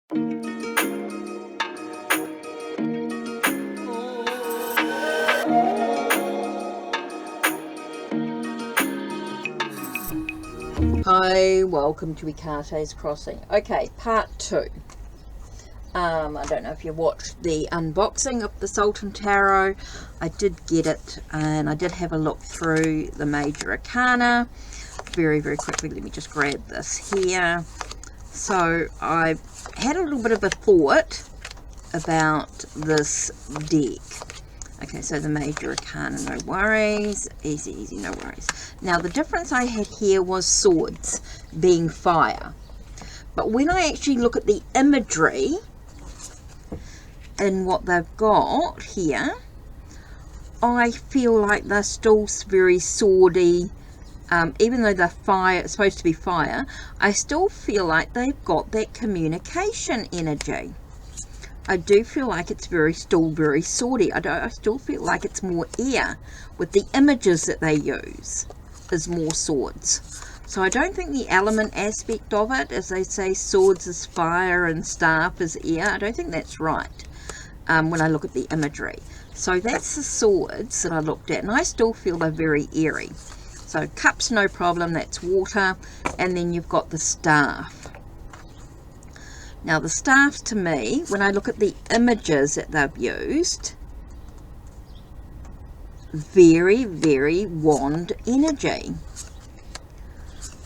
Hi, welcome to Ikate's Crossing. Okay, part 2. I don't know if you watched the unboxing of the Xultun Tarot. I did get it, and I did have a look through the major arcana. Very, very quickly, let me just grab this here. So, I had a little bit of a thought about this deck. Okay, so the major arcana, no worries. Easy, easy, no worries. Now, the difference I had here was swords being fire. But when I actually look at the imagery and what they've got here, I feel like they're still very swordy. Even though they're fire, supposed to be fire, I still feel like they've got that communication energy. I do feel like it's still very swordy. I still feel like it's more air with the images that they use is more swords. So I don't think the element aspect of it, as they say swords is fire and staff is air, I don't think that's right when I look at the imagery. So that's the swords that I looked at, and I still feel they're very airy. So cups, no problem, that's water, and then you've got the staff. Now the staffs, to me, when I look at the images that they've used, very, very wand energy.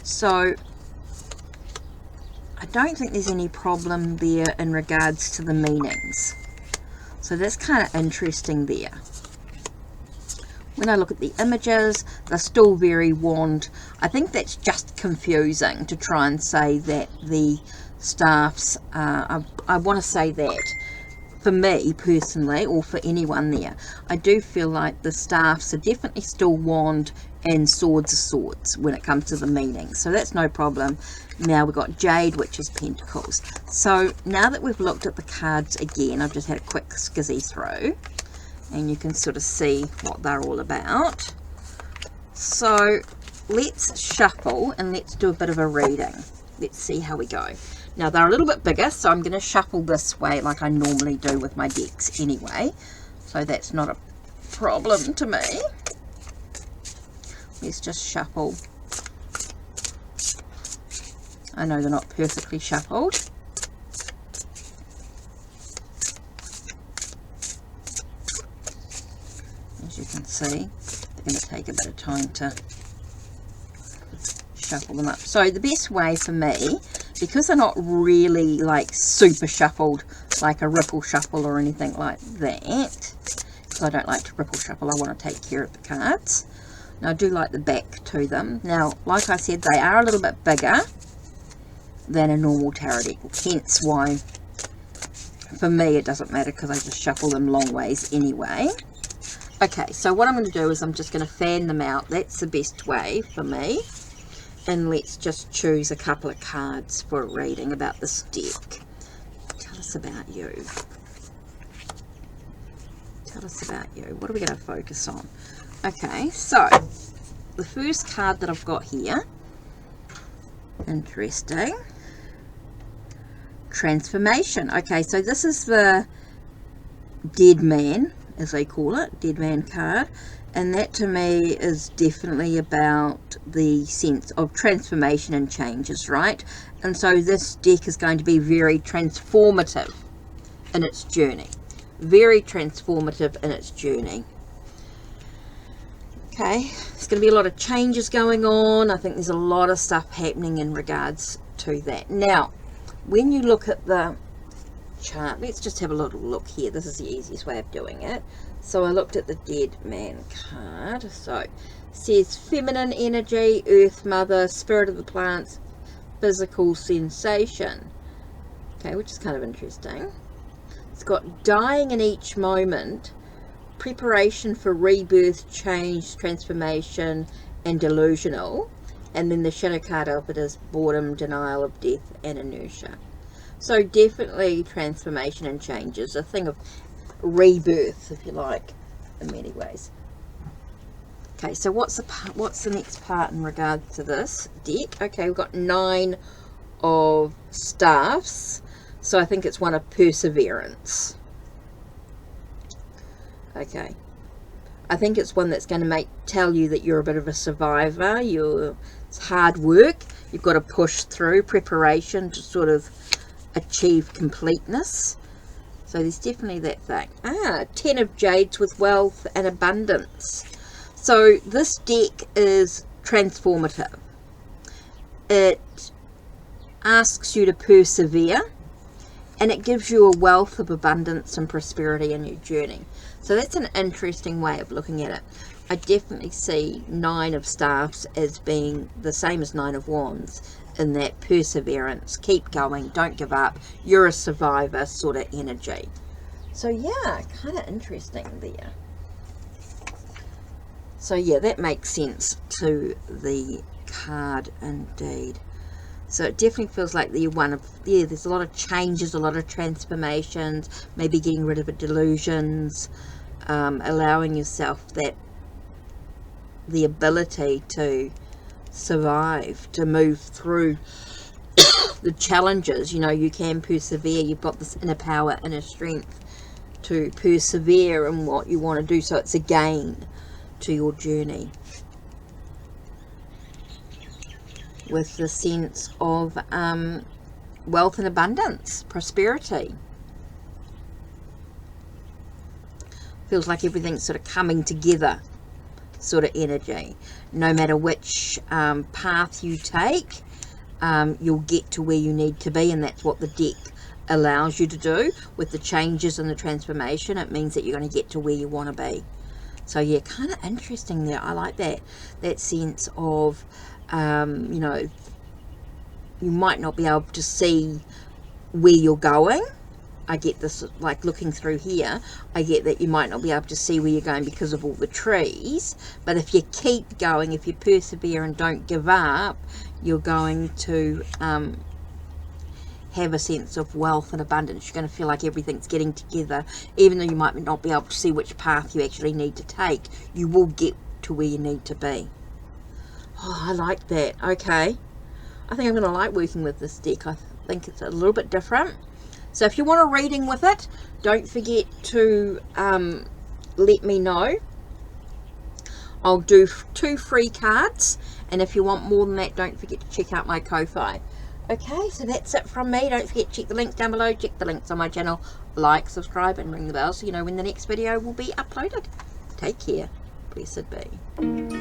So I don't think there's any problem there in regards to the meanings. So that's kind of interesting there. When I look at the images, they're still very wand. I think that's just confusing to try and say that the staffs, I want to say that for me personally, or for anyone there, I do feel like the staffs are definitely still wand and swords are swords when it comes to the meaning. So that's no problem. Now we've got jade, which is pentacles. So now that we've looked at the cards again, I've just had a quick skizzy through, and you can sort of see what they're all about. So let's shuffle and let's do a bit of a reading. Let's see how we go. Now they're a little bit bigger, so I'm going to shuffle this way like I normally do with my decks anyway. So that's not a problem to me. Let's just shuffle. I know they're not perfectly shuffled. As you can see, they're going to take a bit of time to shuffle them up. So the best way for me, because they're not really like super shuffled like a ripple shuffle or anything like that, because I don't like to ripple shuffle, I want to take care of the cards. Now I do like the back to them. Now like I said, they are a little bit bigger than a normal tarot deck, hence why for me it doesn't matter, because I just shuffle them long ways anyway. Okay, so what I'm going to do is I'm just going to fan them out. That's the best way for me. And let's just choose a couple of cards for a reading about this deck. Tell us about you. Tell us about you. What are we going to focus on? Okay, so the first card that I've got here, interesting, transformation. Okay, so this is the dead man, as they call it, dead man card. And that to me is definitely about the sense of transformation and changes, right? And so this deck is going to be very transformative in its journey. Very transformative in its journey. Okay, there's going to be a lot of changes going on. I think there's a lot of stuff happening in regards to that. Now, when you look at the chart, let's just have a little look here. This is the easiest way of doing it. So I looked at the dead man card. So it says feminine energy, earth mother, spirit of the plants, physical sensation. Okay, which is kind of interesting. It's got dying in each moment, preparation for rebirth, change, transformation, and delusional. And then the shadow card of it is boredom, denial of death, and inertia. So definitely transformation and changes, a thing of rebirth, if you like, in many ways. Okay, so what's the next part in regards to this deck? Okay, we've got 9 of staffs. So I think it's one of perseverance. Okay. I think it's one that's going to tell you that you're a bit of a survivor. It's hard work. You've got to push through preparation to sort of achieve completeness. So there's definitely that thing. 10 of Jades with wealth and abundance. So this deck is transformative. It asks you to persevere, and it gives you a wealth of abundance and prosperity in your journey. So that's an interesting way of looking at it. I definitely see 9 of Staffs as being the same as 9 of Wands, in that perseverance, keep going, don't give up, you're a survivor sort of energy. So yeah, kind of interesting there. So yeah, that makes sense to the card indeed. So it definitely feels like there's a lot of changes, a lot of transformations, maybe getting rid of delusions, allowing yourself the ability to survive, to move through the challenges. You know, you can persevere. You've got this inner power, inner strength to persevere in what you want to do. So it's a gain to your journey, with the sense of wealth and abundance, prosperity. Feels like everything's sort of coming together sort of energy. No matter which path you take, you'll get to where you need to be, and that's what the deck allows you to do. With the changes and the transformation, it means that you're going to get to where you want to be. So yeah, kind of interesting there. I like that sense of you know, you might not be able to see where you're going. I get this, like looking through here, I get that you might not be able to see where you're going because of all the trees, but if you keep going, if you persevere and don't give up, you're going to have a sense of wealth and abundance. You're going to feel like everything's getting together. Even though you might not be able to see which path you actually need to take, you will get to where you need to be. Oh, I like that. Okay, I think I'm going to like working with this deck. I think it's a little bit different. So if you want a reading with it, don't forget to let me know. I'll do 2 free cards, and if you want more than that, don't forget to check out my Ko-Fi. Okay, so that's it from me. Don't forget to check the links down below, check the links on my channel, like, subscribe, and ring the bell so you know when the next video will be uploaded. Take care. Blessed be.